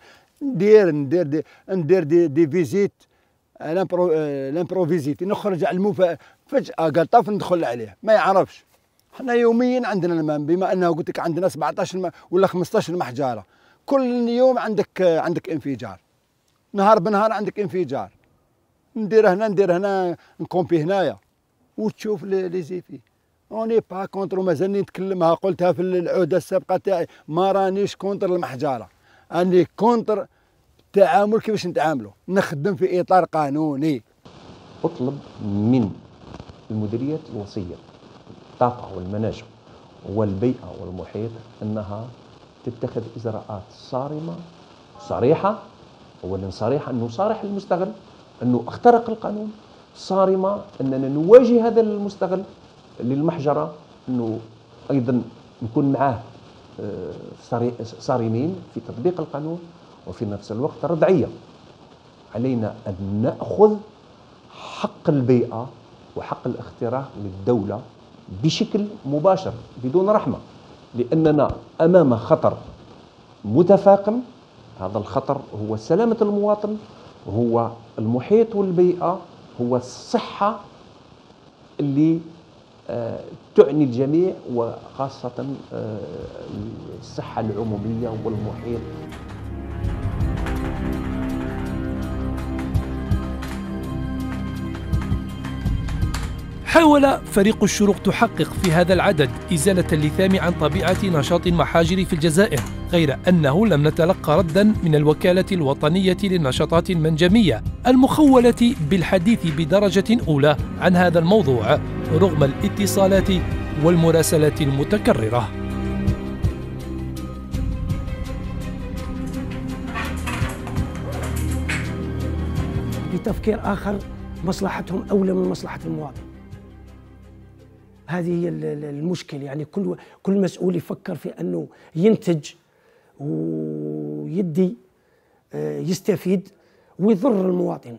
Speaker 4: ندير دي فيزيت لامبروفيزيتي، نخرج على فجاه قال طاف ندخل عليه ما يعرفش. حنا يوميا عندنا الماء، بما انه قلت لك عندنا 17 ولا 15 محجاره، كل يوم عندك انفجار، نهار بنهار عندك انفجار. ندير هنا نكومبي هنايا وتشوف لي زيفي. اوني با كونتر، ومازالني نتكلمها، قلتها في العوده السابقه تاعي، ما رانيش كونتر المحجره، راني كونتر التعامل كيفاش نتعاملوا، نخدم في اطار قانوني.
Speaker 5: اطلب من المديريات الوصيه الطاقه والمناجم والبيئه والمحيط انها تتخذ اجراءات صارمه صريحه. اولا صريحه انه صارح المستغل انه اخترق القانون، صارمه اننا نواجه هذا المستغل للمحجره، انه ايضا نكون معاه صارمين في تطبيق القانون، وفي نفس الوقت ردعيه. علينا ان ناخذ حق البيئه وحق الاختراق للدوله بشكل مباشر بدون رحمه، لاننا امام خطر متفاقم. هذا الخطر هو سلامه المواطن، هو المحيط والبيئه، هو الصحه اللي تعني الجميع، وخاصه الصحه العموميه والمحيط.
Speaker 1: حاول فريق الشروق تحقق في هذا العدد إزالة اللثام عن طبيعة نشاط المحاجر في الجزائر، غير أنه لم نتلقى ردا من الوكالة الوطنية للنشاطات المنجمية المخولة بالحديث بدرجة أولى عن هذا الموضوع رغم الاتصالات والمراسلات المتكررة.
Speaker 2: بتفكير آخر مصلحتهم أولى من مصلحة المواطن. هذه هي المشكلة، يعني كل مسؤول يفكر في أنه ينتج ويدي يستفيد ويضر المواطن،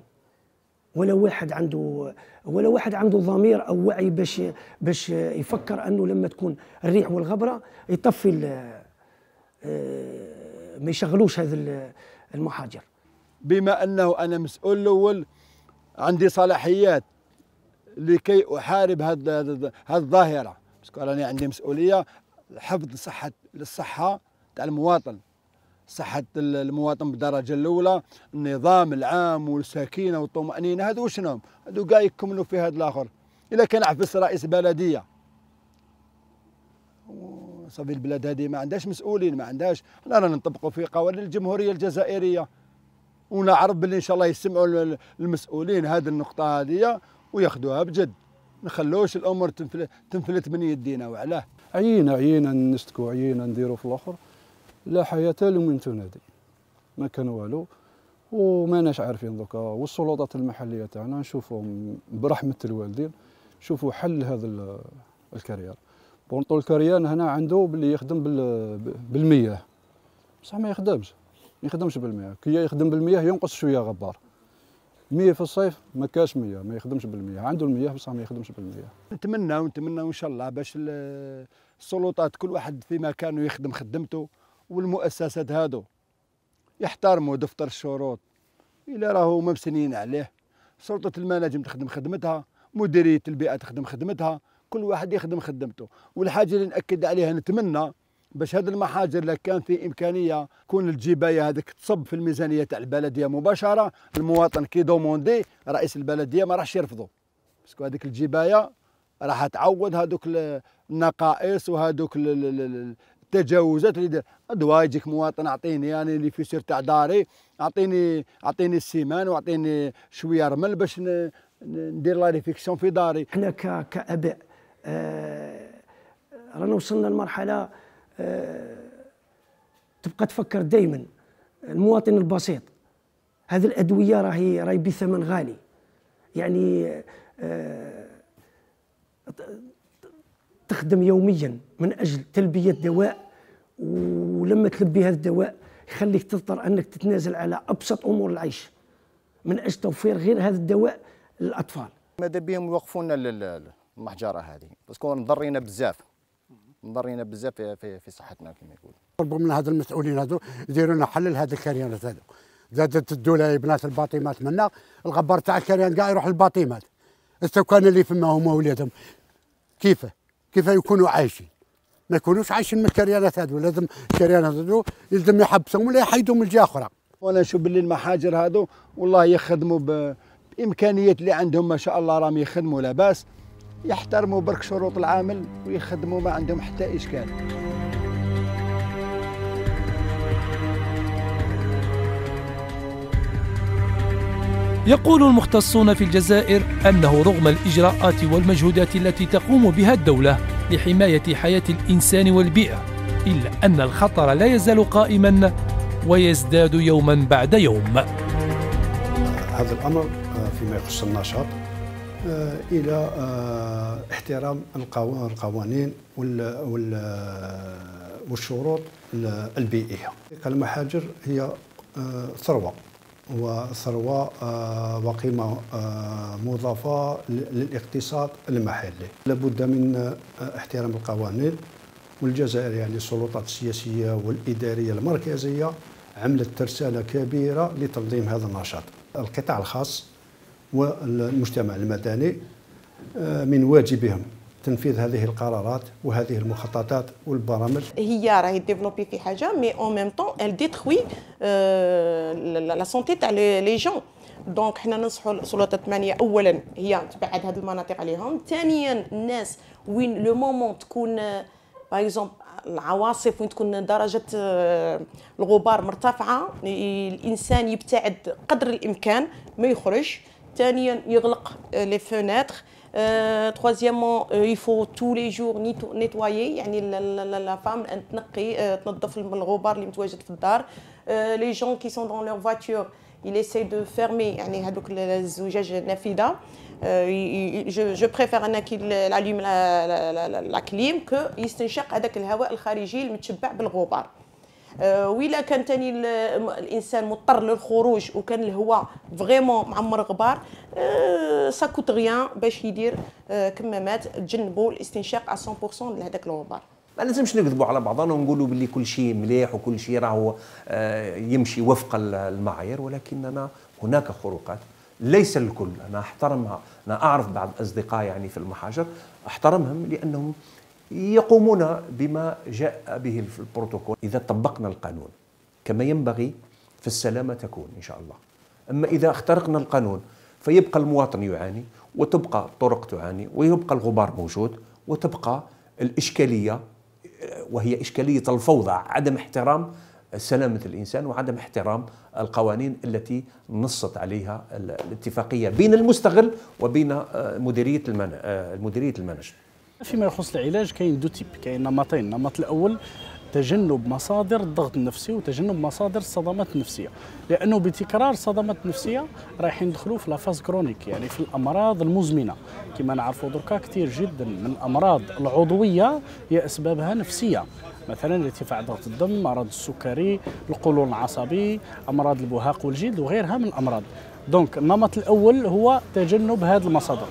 Speaker 2: ولا واحد عنده ضمير أو وعي باش يفكر أنه لما تكون الريح والغبرة يطفي ما يشغلوش هذا المحاجر.
Speaker 4: بما أنه أنا مسؤول الأول عندي صلاحيات لكي أحارب هذه الظاهرة، بس راني عندي مسؤولية حفظ الصحة تاع المواطن، صحة المواطن بالدرجة الأولى، النظام العام والسكينة والطمأنينة. هذو شنو؟ هذو كاع يكملوا في هذا الآخر. إلا كان عفس رئيس بلدية صافي البلاد هذه ما عندهاش مسؤولين، ما عندهاش. حنا رانا نطبقوا في قوانين الجمهورية الجزائرية، ونعرف باللي إن شاء الله يسمعوا المسؤولين هذه النقطة هذه وياخذوها بجد، نخلوش الامور تنفلت من يدينا. وعلاه
Speaker 11: عيينا نستكوا، عيينا نديروا في الاخر، لا حياه لمن تنادي، ما كان والو وماناش عارفين دوكا. والسلطات المحليه تاعنا نشوفهم برحمه الوالدين شوفوا حل هذا الكريان. بونطو الكريان هنا عنده باللي يخدم بالمياه، بصح ما يخدمش بالمياه. كي يخدم بالمياه ينقص شويه غبار. 100 في الصيف ما كاش 100، ما يخدمش بالمياه، عنده المياه بصح ما يخدمش بالمياه.
Speaker 4: نتمنى ان شاء الله باش السلطات كل واحد في مكانه يخدم خدمته، والمؤسسات هادو يحترموا دفتر الشروط الا راهو مبسنين عليه. سلطة المناجم تخدم خدمتها، مديرية البيئة تخدم خدمتها، كل واحد يخدم خدمته. والحاجة اللي نأكد عليها نتمنى باش هذا المحاجر اللي كان في امكانيه كون الجبايه هذيك تصب في الميزانيه تاع البلديه مباشره، المواطن كي دوموندي رئيس البلديه ما راحش يرفضوا، باسكو هذيك الجبايه راح تعوض هذوك النقائص وهذوك التجاوزات اللي دار. دوا يجيك مواطن اعطيني يعني اللي في سير تاع داري، اعطيني السيمان واعطيني شويه رمل باش ندير لا ريفيكسيون في داري.
Speaker 2: احنا كاباء رانا وصلنا لمرحله تبقى تفكر دائما المواطن البسيط. هذه الأدوية راهي بثمن غالي، يعني تخدم يوميا من أجل تلبية دواء، ولما تلبي هذا الدواء يخليك تضطر أنك تتنازل على أبسط أمور العيش من أجل توفير غير هذا الدواء للأطفال.
Speaker 14: ماذا بهم يوقفونا المحجرة هذه، باسكو نضرينا بزاف في صحتنا كما يقول.
Speaker 12: طلبوا من هذا المسؤولين هذو يديروا لنا حل لهذه الكريانات هذو. زادت الدوله بنات الباطيمات منا، الغبار تاع الكريان كاع يروح للباطيمات. السكان اللي فما هما ولادهم كيف يكونوا عايشين؟ ما يكونوش عايشين من الكريانات هذو، لازم الكريانات هذو يلزم يحبسهم ولا يحيدوا من جهه اخرى.
Speaker 4: وانا نشوف باللي المحاجر هذو والله يخدموا بامكانيات اللي عندهم ما شاء الله، راهم يخدموا لاباس، يحترموا برك شروط العامل ويخدموا ما عندهم حتى اشكال.
Speaker 1: يقول المختصون في الجزائر أنه رغم الإجراءات والمجهودات التي تقوم بها الدولة لحماية حياة الإنسان والبيئة، إلا أن الخطر لا يزال قائما ويزداد يوما بعد يوم.
Speaker 3: هذا الأمر فيما يخص النشاط إلى احترام القوانين والشروط البيئية. المحاجر هي ثروة، وثروة وقيمة مضافة للاقتصاد المحلي. لابد من احترام القوانين، والجزائر يعني السلطات السياسية والإدارية المركزية عملت ترسانة كبيرة لتنظيم هذا النشاط. القطاع الخاص والمجتمع المدني من واجبهم تنفيذ هذه القرارات وهذه المخططات والبرامج.
Speaker 16: هي راهي ديفلوبي في حاجه مي اون ميم طون ال ديتروي لا سونتي تاع لي جون. دونك حنا ننصحوا السلطات المعنيه اولا هي تبعد هذه المناطق عليهم، ثانيا الناس وين لو مومون تكون باغ اكزومبل العواصف وين تكون درجه الغبار مرتفعه، الانسان يبتعد قدر الامكان ما يخرج، ثانيا يغلق لي فوناتر، troisièmement il faut tous les jours nettoyer يعني la femme تنقي تنظف الغبار اللي متواجد في الدار. les gens qui sont dans leur voiture il essaie de fermer يعني هذوك الزجاج النافذه. je préfère انا كي العلوم لا كليم كو يستنشق هذاك الهواء الخارجي المتشبع بالغبار. وإلا كان تاني الانسان مضطر للخروج وكان الهواء فريمون معمر غبار سا كوت غيان باش يدير كمامات تجنبوا الاستنشاق 100% لهذاك الغبار.
Speaker 5: ما لازمش نكذبوا على بعضنا ونقولوا باللي كل شيء مليح وكل شيء راهو يمشي وفق المعايير، ولكننا هناك خروقات ليس الكل. انا احترمها، انا اعرف بعض الاصدقاء يعني في المحاجر احترمهم لانهم يقومون بما جاء به في البروتوكول. إذا طبقنا القانون كما ينبغي فالسلامة تكون إن شاء الله. أما إذا اخترقنا القانون فيبقى المواطن يعاني، وتبقى الطرق تعاني، ويبقى الغبار موجود، وتبقى الإشكالية وهي إشكالية الفوضى، عدم احترام سلامة الإنسان وعدم احترام القوانين التي نصت عليها الاتفاقية بين المستغل وبين مديرية المناجم.
Speaker 17: فيما يخص العلاج كاين دو تيب، كاين نمطين. النمط الاول تجنب مصادر الضغط النفسي وتجنب مصادر الصدمات النفسيه، لانه بتكرار الصدمات النفسيه رايحين ندخلوا في لافاز كرونيك، يعني في الامراض المزمنه. كما نعرفوا دركا كثير جدا من الامراض العضويه هي اسبابها نفسيه، مثلا ارتفاع ضغط الدم، مرض السكري، القولون العصبي، امراض البهاق والجلد وغيرها من الامراض. دونك النمط الاول هو تجنب هذه المصادر.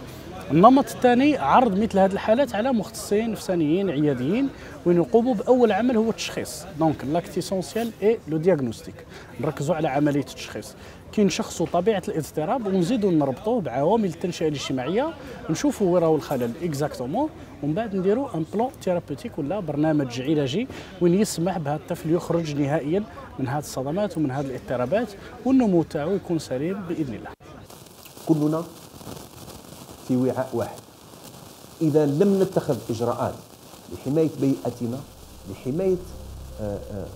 Speaker 17: النمط الثاني عرض مثل هذه الحالات على مختصين نفسانيين عياديين وين يقوموا باول عمل هو التشخيص. دونك لاكت اسونسيال اي لو دياغنوستيك، نركزوا على عمليه التشخيص كي نشخصوا طبيعه الاضطراب ونزيدوا نربطوه بعوامل التنشئه الاجتماعيه، نشوفوا وين راهو الخلل اكزاكتومون، ومن بعد نديروا ان بلان ثيرابيوتيك ولا برنامج علاجي وين يسمح بهذا الطفل يخرج نهائيا من هذه الصدمات ومن هذه الاضطرابات والنمو تاعو يكون سليم باذن الله.
Speaker 5: كلنا في وعاء واحد. إذا لم نتخذ إجراءات لحماية بيئتنا، لحماية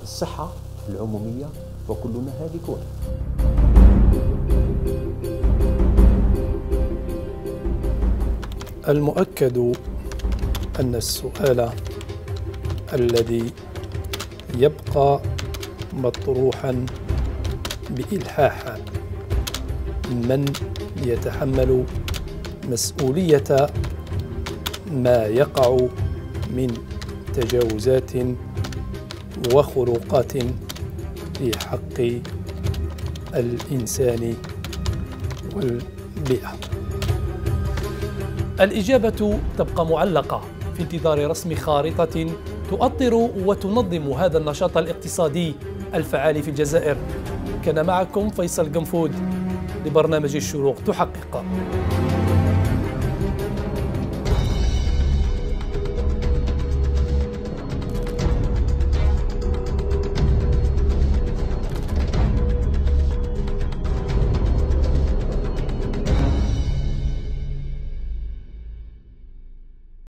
Speaker 5: الصحة العمومية، فكلنا هالكون.
Speaker 1: المؤكد أن السؤال الذي يبقى مطروحا بإلحاح من يتحمل مسؤولية ما يقع من تجاوزات وخروقات في حق الإنسان والبيئة. الإجابة تبقى معلقة في انتظار رسم خارطة تؤطر وتنظم هذا النشاط الاقتصادي الفعال في الجزائر. كان معكم فيصل قنفود لبرنامج الشروق تحقق.